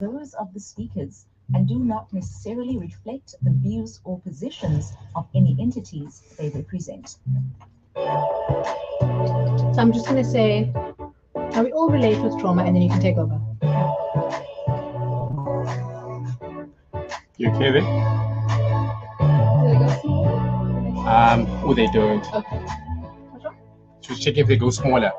those of the speakers and do not necessarily reflect the views or positions of any entities they represent. So I'm just going to say, how we all relate with trauma, and then you can take over. You okay there? Do they go small? Oh, they don't. Okay. What's wrong? She was checking if they go smaller.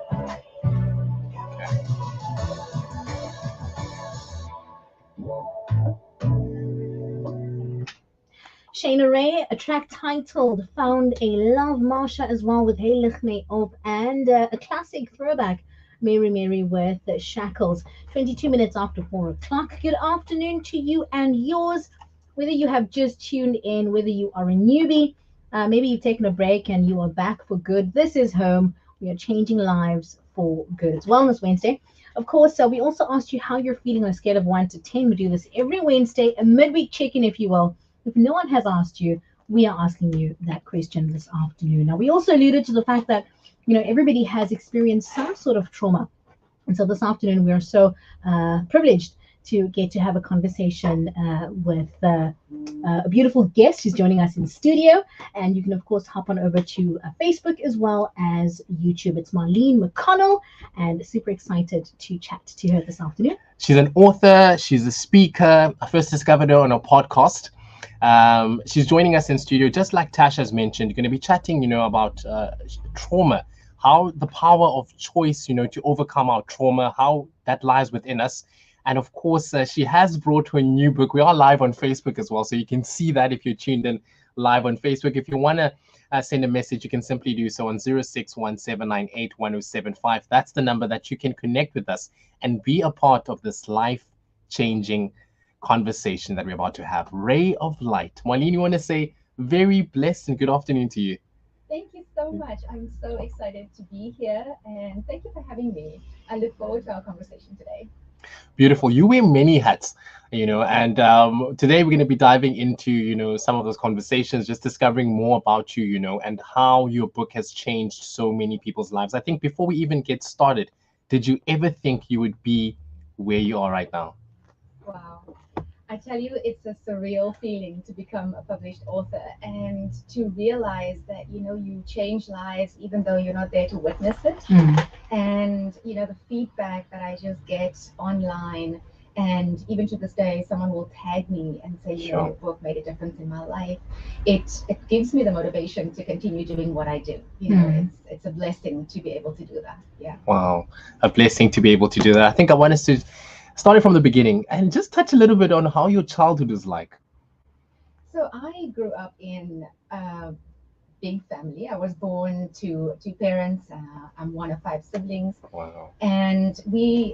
Shayna Ray, a track titled Found a Love, Marsha as well with Hey Lich Me Op, and a classic throwback, Mary Mary with Shackles. 22 minutes after 4 o'clock. Good afternoon to you and yours. Whether you have just tuned in, whether you are a newbie, maybe you've taken a break and you are back for good. This is home. We are changing lives for good. It's Wellness Wednesday. Of course, we also asked you how you're feeling on a scale of 1 to 10. We do this every Wednesday, a midweek check-in, if you will. If no one has asked you, we are asking you that question this afternoon. Now, we also alluded to the fact that, everybody has experienced some sort of trauma. And so this afternoon, we are so privileged to get to have a conversation with a beautiful guest who's joining us in studio. And you can, of course, hop on over to Facebook as well as YouTube. It's Marlene McConnell, and super excited to chat to her this afternoon. She's an author. She's a speaker. I first discovered her on a podcast. She's joining us in studio, just like Tash has mentioned. You're going to be chatting, about trauma, how the power of choice, to overcome our trauma, how that lies within us. And of course, she has brought her new book. We are live on Facebook as well, so you can see that if you're tuned in live on Facebook. If you want to send a message, you can simply do so on 0617981075. That's the number that you can connect with us and be a part of this life-changing conversation that we're about to have. Ray of Light. Marlene, you want to say very blessed and good afternoon to you? Thank you so much. I'm so excited to be here, and thank you for having me. I look forward to our conversation today. Beautiful. You wear many hats, and today we're going to be diving into, some of those conversations, just discovering more about you, and how your book has changed so many people's lives. I think before we even get started, did you ever think you would be where you are right now? Wow. I tell you, it's a surreal feeling to become a published author and to realize that, you change lives even though you're not there to witness it. And, the feedback that I just get online, and even to this day, someone will tag me and say, Sure. your book made a difference in my life. It gives me the motivation to continue doing what I do. It's a blessing to be able to do that. Yeah. Wow, a blessing to be able to do that. I think I want us to start it from the beginning and just touch a little bit on how your childhood was like. So I grew up in a big family. I was born to two parents. I'm one of five siblings. Wow. And we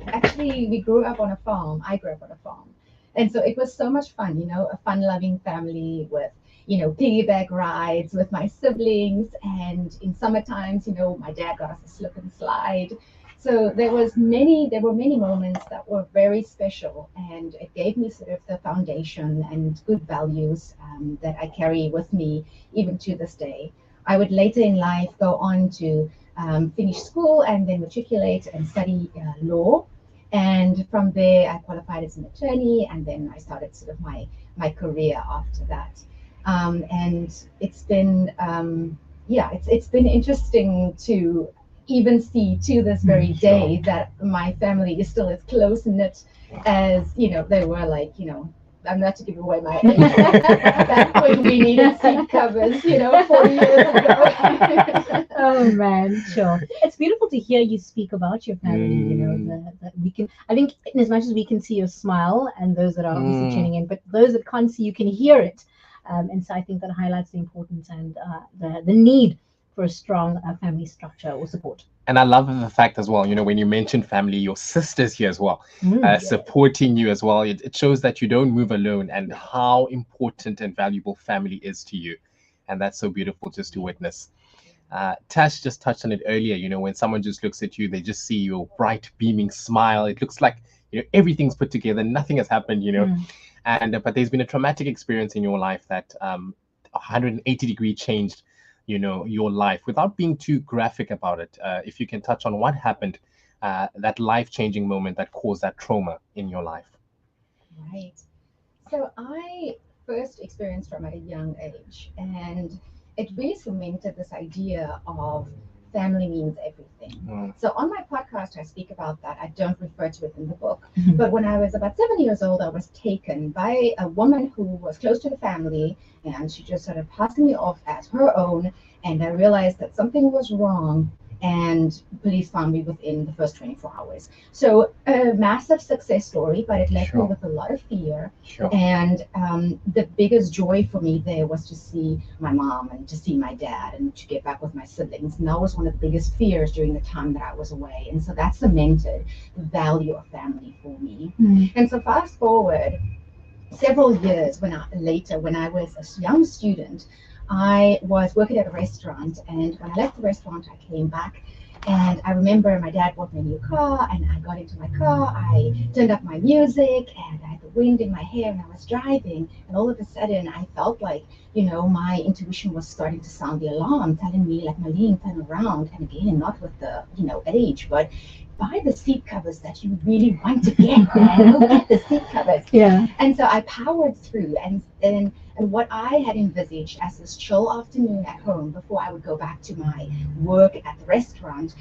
grew up on a farm. I grew up on a farm. And so it was so much fun, a fun-loving family with, piggyback rides with my siblings. And in summer times, my dad got us a slip and slide. So there were many moments that were very special, and it gave me sort of the foundation and good values that I carry with me even to this day. I would later in life go on to finish school and then matriculate and study law. And from there, I qualified as an attorney, and then I started sort of my career after that. And it's been, it's been interesting to even see to this very day that my family is still as close knit as they were, like, I'm not to give away my age, back when we needed seat covers 40 years ago. Oh man, sure. It's beautiful to hear you speak about your family. That we can. I think, in as much as we can see your smile, and those that are obviously tuning in, but those that can't see, you can hear it. And so I think that highlights the importance and the need for a strong family structure or support. And I love the fact as well, when you mentioned family, your sister's here as well, supporting you as well. It shows that you don't move alone, and how important and valuable family is to you. And that's so beautiful just to witness. Tash just touched on it earlier, when someone just looks at you, they just see your bright, beaming smile. It looks like, everything's put together, nothing has happened, And but there's been a traumatic experience in your life that 180-degree changed your life. Without being too graphic about it, if you can touch on what happened, that life-changing moment that caused that trauma in your life. Right. So I first experienced trauma at a young age, and it really cemented this idea of family means everything. So on my podcast, I speak about that. I don't refer to it in the book. But when I was about 7 years old, I was taken by a woman who was close to the family, and she just started passing me off as her own. And I realized that something was wrong, and police found me within the first 24 hours. So a massive success story, but it left me with a lot of fear. And the biggest joy for me there was to see my mom and to see my dad and to get back with my siblings. And that was one of the biggest fears during the time that I was away. And so that cemented the value of family for me. And so fast forward several years later, when I was a young student, I was working at a restaurant, and when I left the restaurant, I came back, and I remember my dad bought me a new car, and I got into my car, I turned up my music, and I had the wind in my hair, and I was driving, and all of a sudden, I felt like, my intuition was starting to sound the alarm, telling me, like, Marlene, turn around, and again, not with the, age, but buy the seat covers that you really want to get, man. Go get the seat covers. Yeah. And so I powered through, and what I had envisaged as this chill afternoon at home before I would go back to my work at the restaurant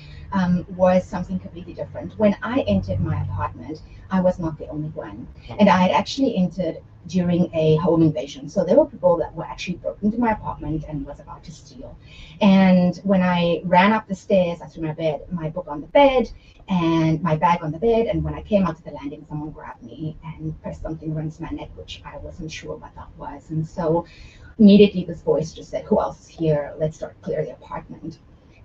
was something completely different. When I entered my apartment, I was not the only one. And I had actually entered during a home invasion. So there were people that were actually broken into my apartment and was about to steal. And when I ran up the stairs, I threw my book on the bed and my bag on the bed. And when I came out to the landing, someone grabbed me and pressed something against my neck, which I wasn't sure what that was. And so immediately this voice just said, who else is here? Let's start clear the apartment.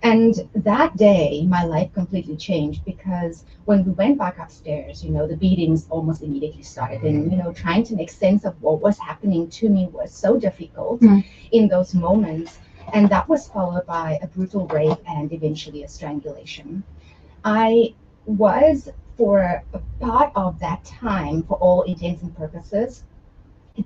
And that day, my life completely changed, because when we went back upstairs, the beatings almost immediately started. And, trying to make sense of what was happening to me was so difficult in those moments. And that was followed by a brutal rape and eventually a strangulation. I was, for a part of that time, for all intents and purposes,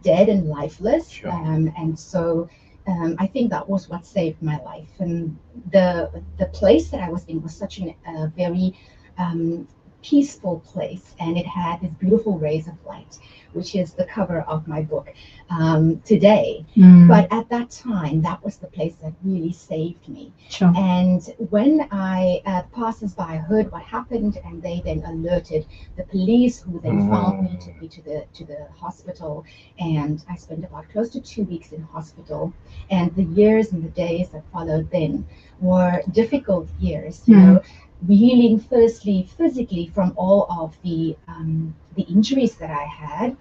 dead and lifeless. And so I think that was what saved my life. And the place that I was in was such a very peaceful place, and it had these beautiful rays of light, which is the cover of my book today. But at that time, that was the place that really saved me. And when passers-by heard what happened, and they then alerted the police, who then found me, took me to the hospital, and I spent about close to 2 weeks in hospital. And the years and the days that followed then were difficult years, healing firstly physically from all of the injuries that I had.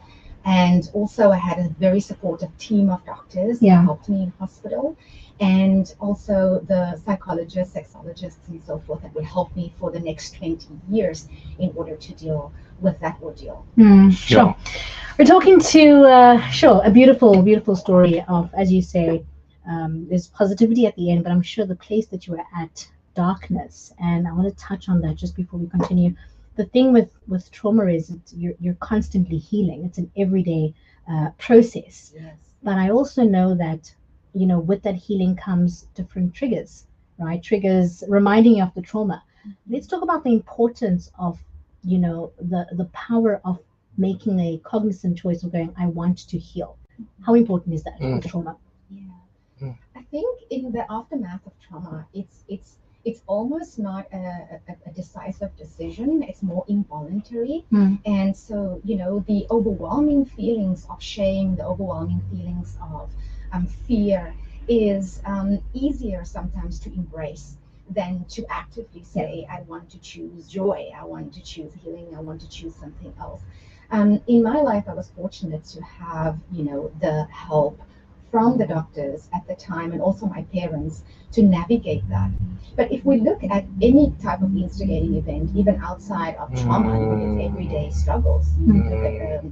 And also I had a very supportive team of doctors that helped me in hospital, and also the psychologists, sexologists, and so forth that would help me for the next 20 years in order to deal with that ordeal. Sure. We're talking to, a beautiful, beautiful story of, as you say, there's positivity at the end, but I'm sure the place that you were at, darkness. And I want to touch on that just before we continue. The thing with trauma is you're constantly healing. It's an everyday process. Yes. But I also know that, with that healing comes different triggers, right? Triggers reminding you of the trauma. Let's talk about the importance of, the power of making a cognizant choice of going, I want to heal. How important is that with trauma? Yeah. I think in the aftermath of trauma, it's almost not a decisive decision. It's more involuntary. And so, the overwhelming feelings of shame, the overwhelming feelings of fear is easier sometimes to embrace than to actively say, I want to choose joy, I want to choose healing, I want to choose something else. In my life, I was fortunate to have, the help from the doctors at the time, and also my parents, to navigate that. But if we look at any type of instigating event, even outside of trauma, you look at everyday struggles. You look at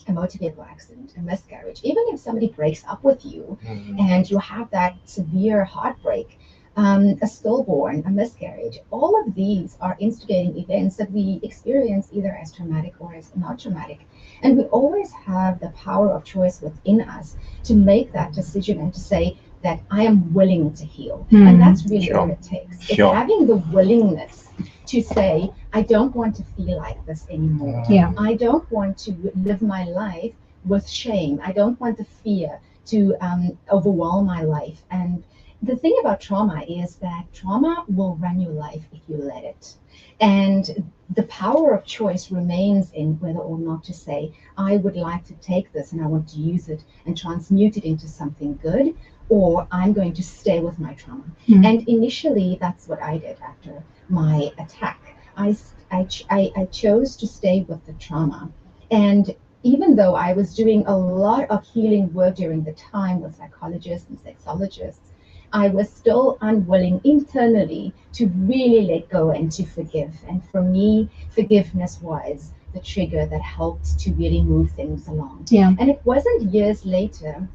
a motor vehicle accident, a miscarriage. Even if somebody breaks up with you and you have that severe heartbreak, a stillborn, a miscarriage, all of these are instigating events that we experience either as traumatic or as not traumatic. And we always have the power of choice within us to make that decision and to say that I am willing to heal. And that's really what it takes. It's having the willingness to say, I don't want to feel like this anymore. Yeah. I don't want to live my life with shame. I don't want the fear to overwhelm my life. And the thing about trauma is that trauma will run your life if you let it. And the power of choice remains in whether or not to say, I would like to take this and I want to use it and transmute it into something good, or I'm going to stay with my trauma. And initially, that's what I did after my attack. I chose to stay with the trauma. And even though I was doing a lot of healing work during the time with psychologists and sexologists, I was still unwilling internally to really let go and to forgive. And for me, forgiveness was the trigger that helped to really move things along. Yeah. And it wasn't years later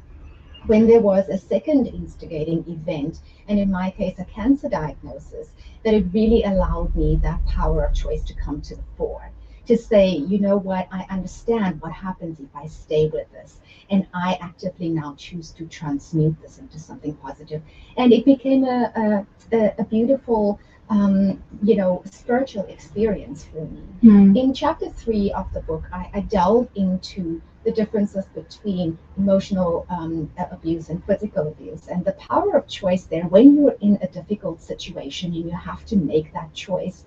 when there was a second instigating event, and in my case, a cancer diagnosis, that it really allowed me that power of choice to come to the fore. To say, you know what, I understand what happens if I stay with this. And I actively now choose to transmute this into something positive. And it became a beautiful, spiritual experience for me. In chapter 3 of the book, I delve into the differences between emotional abuse and physical abuse, and the power of choice there. When you're in a difficult situation and you have to make that choice,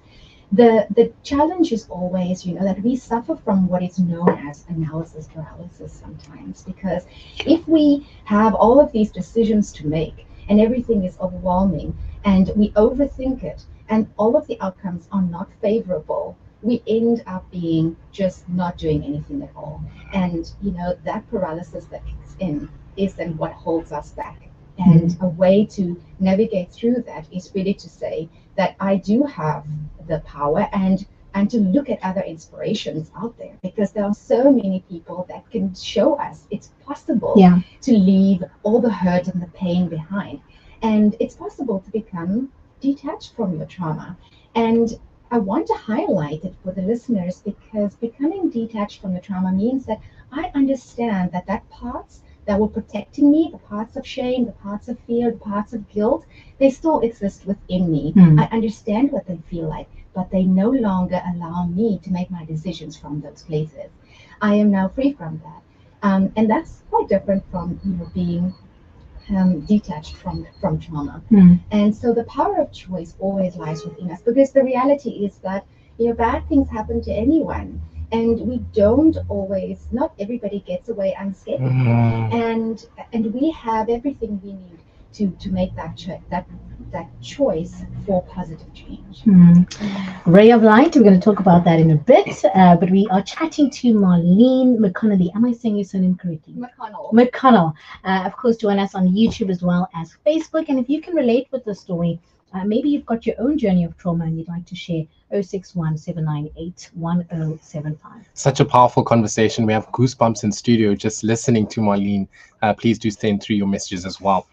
the challenge is always, that we suffer from what is known as analysis paralysis sometimes, because if we have all of these decisions to make and everything is overwhelming and we overthink it and all of the outcomes are not favorable, we end up being just not doing anything at all. And that paralysis that kicks in is then what holds us back. And a way to navigate through that is really to say that I do have the power and to look at other inspirations out there, because there are so many people that can show us it's possible to leave all the hurt and the pain behind. And it's possible to become detached from your trauma. And I want to highlight it for the listeners, because becoming detached from the trauma means that I understand that parts that were protecting me, the parts of shame, the parts of fear, the parts of guilt, they still exist within me. I understand what they feel like, but they no longer allow me to make my decisions from those places. I am now free from that. And that's quite different from being detached from trauma. And so the power of choice always lies within us, because the reality is that bad things happen to anyone, and we don't always, not everybody gets away unscathed. And we have everything we need to make that choice for positive change. Ray of Light, we're going to talk about that in a bit, but we are chatting to Marlene McConnell. Am I saying your surname correctly? McConnell. Of course, join us on YouTube as well as Facebook. And if you can relate with the story, maybe you've got your own journey of trauma and you'd like to share, 061-798-1075. Such a powerful conversation. We have goosebumps in studio just listening to Marlene. Please do send through your messages as well.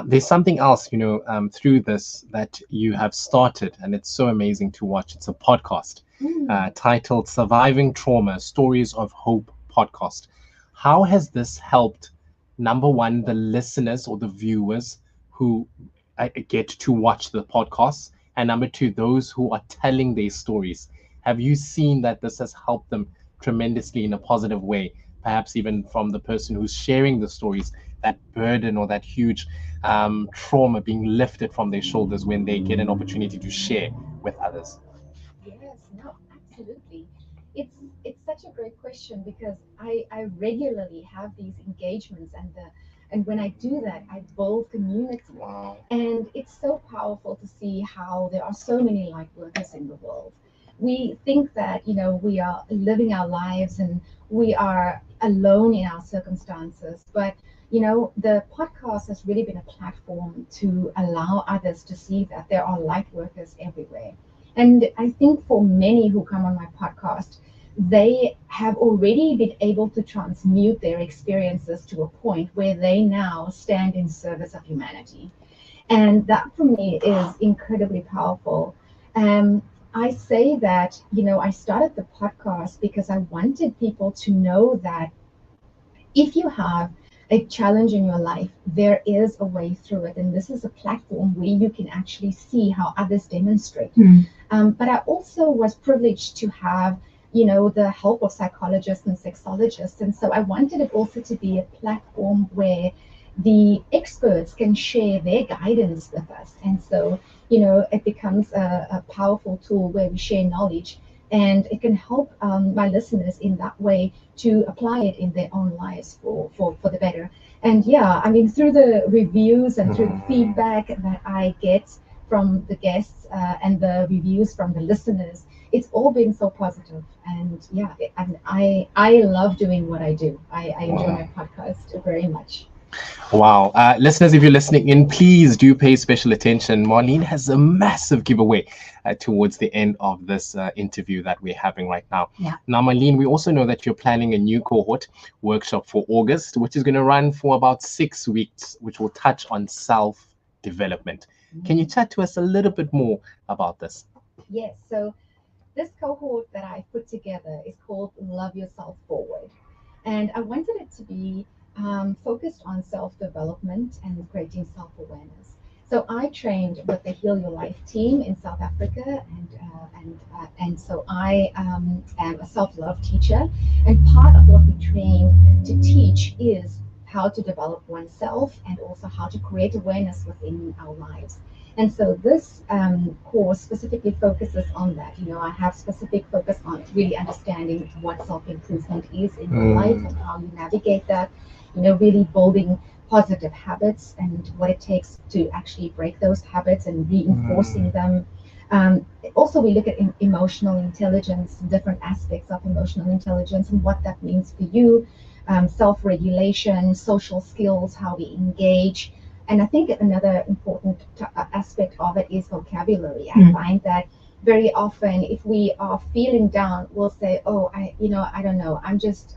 There's something else, through this that you have started, and it's so amazing to watch. It's a podcast titled Surviving Trauma, Stories of Hope podcast. How has this helped, number one, the listeners or the viewers who get to watch the podcast, and number two, those who are telling their stories? Have you seen that this has helped them tremendously in a positive way? Perhaps even from the person who's sharing the stories, that burden or that huge trauma being lifted from their shoulders when they get an opportunity to share with others? Yes, no, absolutely. It's such a great question, because I regularly have these engagements, and when I do that, I build community. Wow. And it's so powerful to see how there are so many light workers in the world. We think that we are living our lives and we are alone in our circumstances, but the podcast has really been a platform to allow others to see that there are light workers everywhere. And I think for many who come on my podcast, they have already been able to transmute their experiences to a point where they now stand in service of humanity. And that for me is incredibly powerful. I say that, I started the podcast because I wanted people to know that if you have a challenge in your life, there is a way through it. And this is a platform where you can actually see how others demonstrate. But I also was privileged to have, the help of psychologists and sexologists. And so I wanted it also to be a platform where the experts can share their guidance with us. And so, it becomes a powerful tool where we share knowledge, and it can help my listeners in that way to apply it in their own lives for the better. And yeah, I mean, through the reviews and through the feedback that I get from the guests and the reviews from the listeners, it's all been so positive. And yeah, and I love doing what I do. I enjoy my podcast very much. Wow. Listeners, if you're listening in, please do pay special attention. Marlene has a massive giveaway towards the end of this interview that we're having right now. Yeah. Now, Marlene, we also know that you're planning a new cohort workshop for August, which is going to run for about 6 weeks, which will touch on self-development. Can you chat to us a little bit more about this? Yes. So this cohort that I put together is called Love Yourself Forward. And I wanted it to be focused on self-development and creating self-awareness. So I trained with the Heal Your Life team in South Africa, and so I am a self-love teacher. And part of what we train to teach is how to develop oneself and also how to create awareness within our lives. And so this course specifically focuses on that. I have specific focus on really understanding what self-improvement is in your life and how you navigate that, really building positive habits and what it takes to actually break those habits and reinforcing them. Also, we look at emotional intelligence, different aspects of emotional intelligence and what that means for you, self-regulation, social skills, how we engage. And I think another important aspect of it is vocabulary. I find that very often, if we are feeling down, we'll say, "Oh, I don't know. I just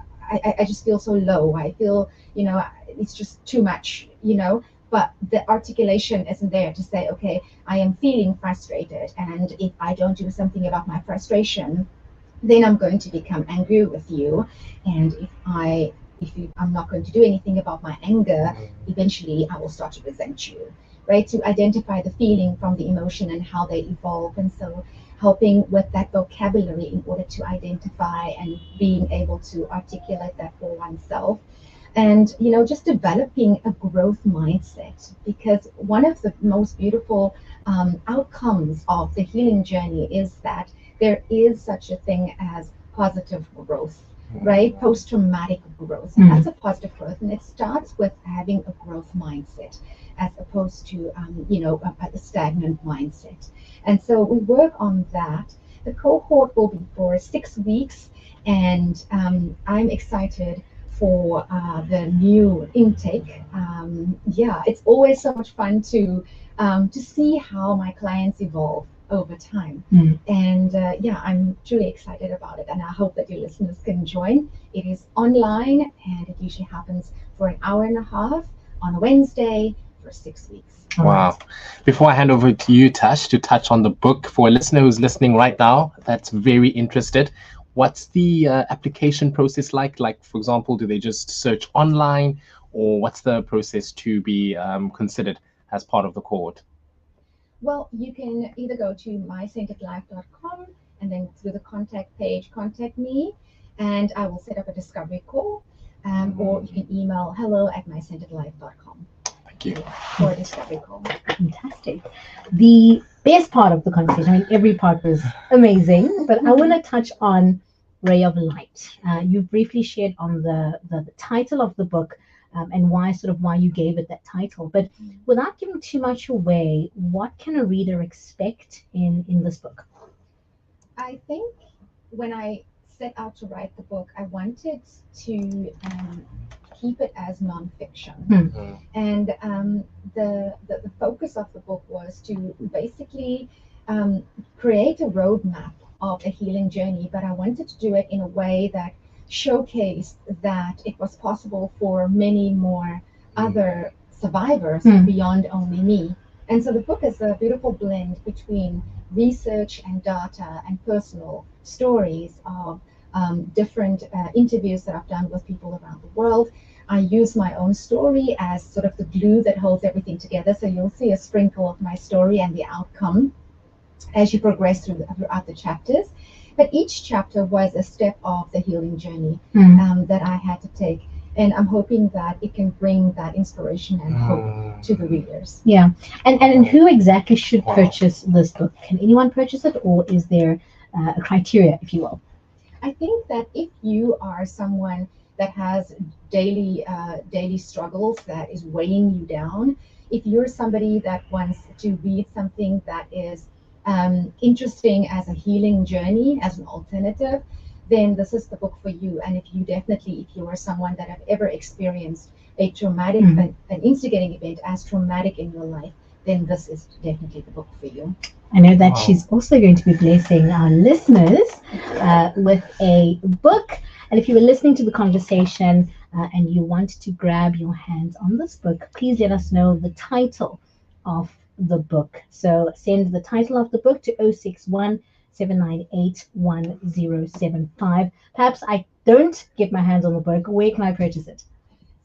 feel so low. I feel, it's just too much, But the articulation isn't there to say, okay, I am feeling frustrated, and if I don't do something about my frustration, then I'm going to become angry with you. And I'm not going to do anything about my anger, eventually I will start to resent you." Right? To identify the feeling from the emotion and how they evolve. And so helping with that vocabulary in order to identify and being able to articulate that for oneself. And, just developing a growth mindset, because one of the most beautiful outcomes of the healing journey is that there is such a thing as positive growth, right? Post-traumatic growth. And that's a positive growth. And it starts with having a growth mindset as opposed to, a stagnant mindset. And so we work on that. The cohort will be for 6 weeks. And I'm excited for the new intake. It's always so much fun to see how my clients evolve over time. And I'm truly excited about it, and I hope that your listeners can join. It is online, and it usually happens for an hour and a half on a Wednesday for 6 weeks. Wow. Before I hand over to you, Tash, to touch on the book, for a listener who's listening right now that's very interested, what's the application process like? Like, for example, do they just search online, or what's the process to be considered as part of the cohort? Well, you can either go to mycenteredlife.com and then through the contact page, contact me, and I will set up a discovery call, or you can email hello@mycenteredlife.com. Thank you. For a discovery call. Fantastic. The best part of the conversation, I mean, every part was amazing, but I want to touch on Ray of Light. You briefly shared on the title of the book, and why you gave it that title. But without giving too much away, what can a reader expect in this book? I think when I set out to write the book, I wanted to keep it as nonfiction. And the focus of the book was to basically create a roadmap of a healing journey, but I wanted to do it in a way that showcased that it was possible for many more other survivors beyond only me. And so the book is a beautiful blend between research and data and personal stories of different interviews that I've done with people around the world. I use my own story as sort of the glue that holds everything together. So you'll see a sprinkle of my story and the outcome as you progress throughout the chapters. But each chapter was a step of the healing journey that I had to take. And I'm hoping that it can bring that inspiration and hope to the readers. Yeah. And who exactly should purchase this book? Can anyone purchase it, or is there a criteria, if you will? I think that if you are someone that has daily struggles that is weighing you down, if you're somebody that wants to read something that is interesting as a healing journey, as an alternative, then this is the book for you. And if you are someone that have ever experienced a traumatic, an instigating event as traumatic in your life, then this is definitely the book for you. I know that she's also going to be blessing our listeners with a book. And if you were listening to the conversation and you want to grab your hands on this book, please let us know the title of the book. So send the title of the book to 061 798 1075. Perhaps I don't get my hands on the book. Where can I purchase it?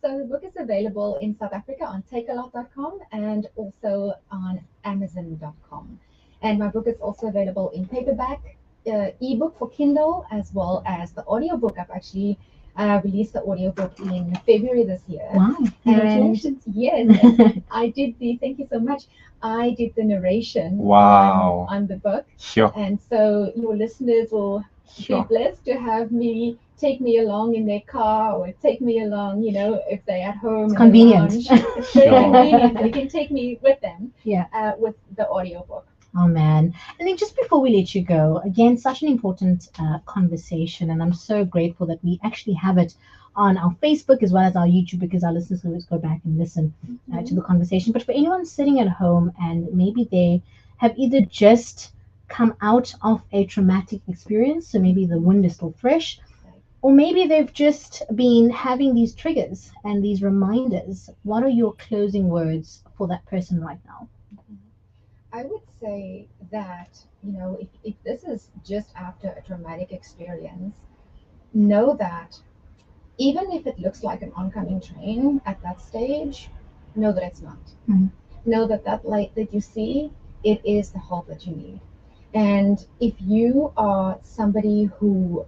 So the book is available in South Africa on takealot.com and also on amazon.com. And my book is also available in paperback, ebook for Kindle, as well as the audiobook. I've actually released the audiobook in February this year. Wow, congratulations. And yes, I did thank you so much. I did the narration on the book. Sure. And so your listeners will be blessed to have me take me along in their car, or take me along, if they're at home. It's convenient. It's very convenient. They can take me with them with the audiobook. Oh, man. And then just before we let you go, again, such an important conversation. And I'm so grateful that we actually have it on our Facebook as well as our YouTube, because our listeners can always go back and listen to the conversation. But for anyone sitting at home and maybe they have either just come out of a traumatic experience, so maybe the wound is still fresh, or maybe they've just been having these triggers and these reminders, what are your closing words for that person right now? I would say that, if this is just after a traumatic experience, know that even if it looks like an oncoming train at that stage, know that it's not. Know that light that you see, it is the hope that you need. And if you are somebody who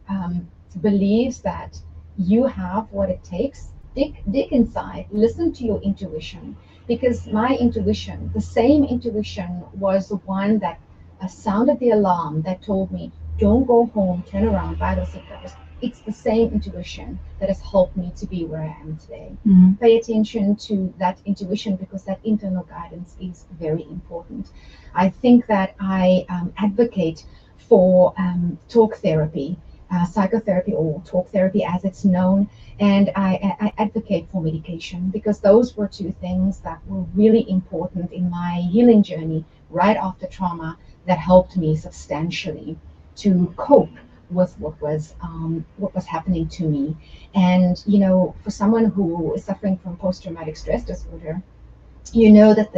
believes that you have what it takes, dig inside, listen to your intuition. Because my intuition, the same intuition, was the one that sounded the alarm that told me, don't go home, turn around, buy those cigarettes. It's the same intuition that has helped me to be where I am today. Pay attention to that intuition, because that internal guidance is very important. I think that I advocate for talk therapy, psychotherapy, or talk therapy as it's known, and I advocate for medication, because those were two things that were really important in my healing journey right after trauma, that helped me substantially to cope with what was happening to me. And for someone who is suffering from post-traumatic stress disorder, that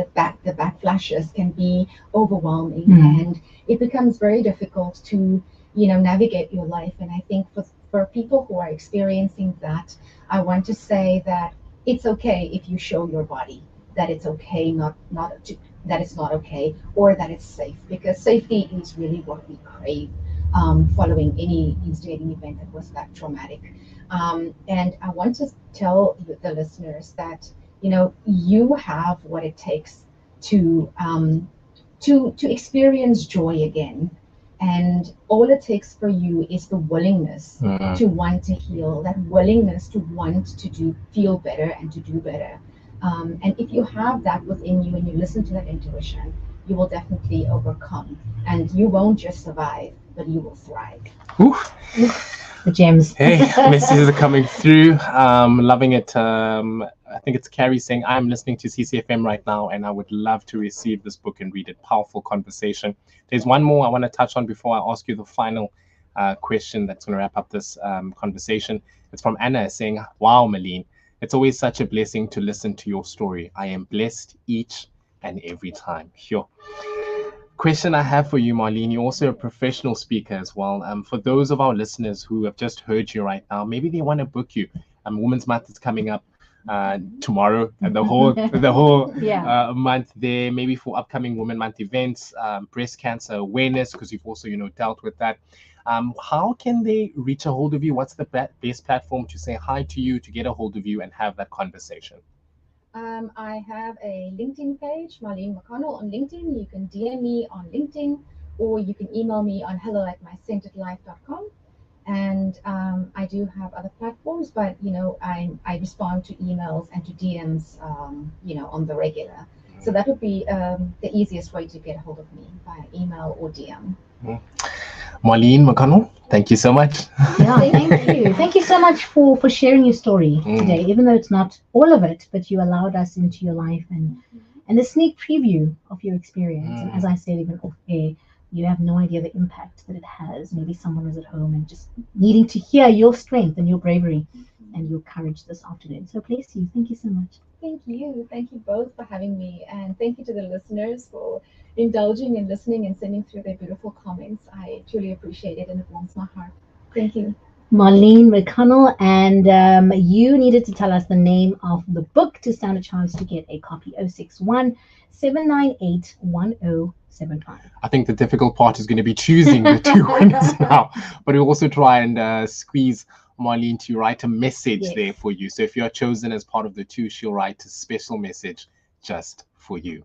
the backflashes can be overwhelming, and it becomes very difficult to navigate your life. And I think for people who are experiencing that, I want to say that it's okay if you show your body that it's okay, that it's not okay, or that it's safe, because safety is really what we crave following any instigating event that was that traumatic. And I want to tell the listeners that you have what it takes to experience joy again. And all it takes for you is the willingness to want to heal, that willingness to want to feel better and to do better. And if you have that within you and you listen to that intuition, you will definitely overcome. And you won't just survive, but you will thrive. The gems. Hey, messages are coming through. Loving it. I think it's Carrie saying, I'm listening to CCFM right now, and I would love to receive this book and read it. Powerful conversation. There's one more I want to touch on before I ask you the final question that's going to wrap up this conversation. It's from Anna saying, wow, Marlene, it's always such a blessing to listen to your story. I am blessed each and every time. Sure. Question I have for you, Marlene, you're also a professional speaker as well. For those of our listeners who have just heard you right now, maybe they want to book you. Women's Month is coming up. tomorrow and the whole Yeah. month there, maybe for upcoming Women Month events, breast cancer awareness, because you've also dealt with that. How can they reach a hold of you? What's the best platform to say hi to you, to get a hold of you and have that conversation? I have a LinkedIn page, Marlene McConnell on LinkedIn. You can DM me on LinkedIn, or you can email me on hello@mycenteredlife.com. And I do have other platforms, but I respond to emails and to DMs, on the regular. So that would be the easiest way to get a hold of me, by email or DM. Marlene McConnell, thank you so much. Yeah, thank you. Thank you so much for sharing your story today, even though it's not all of it, but you allowed us into your life and a sneak preview of your experience. And as I said, even off air, you have no idea the impact that it has. Maybe someone is at home and just needing to hear your strength and your bravery and your courage this afternoon. So bless you. Thank you so much. Thank you. Thank you both for having me. And thank you to the listeners for indulging and listening and sending through their beautiful comments. I truly appreciate it, and it warms my heart. Thank you. Marlene McConnell, and you needed to tell us the name of the book to stand a chance to get a copy. 061 798 1075. I think the difficult part is going to be choosing the two winners now, but we'll also try and squeeze Marlene to write a message there for you. So if you're chosen as part of the two, she'll write a special message just for you.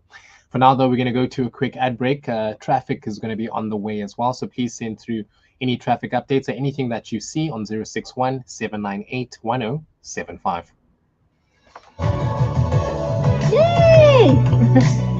For now, though, we're going to go to a quick ad break. Traffic is going to be on the way as well, so please send through any traffic updates or anything that you see on 061 798 1075. Yay!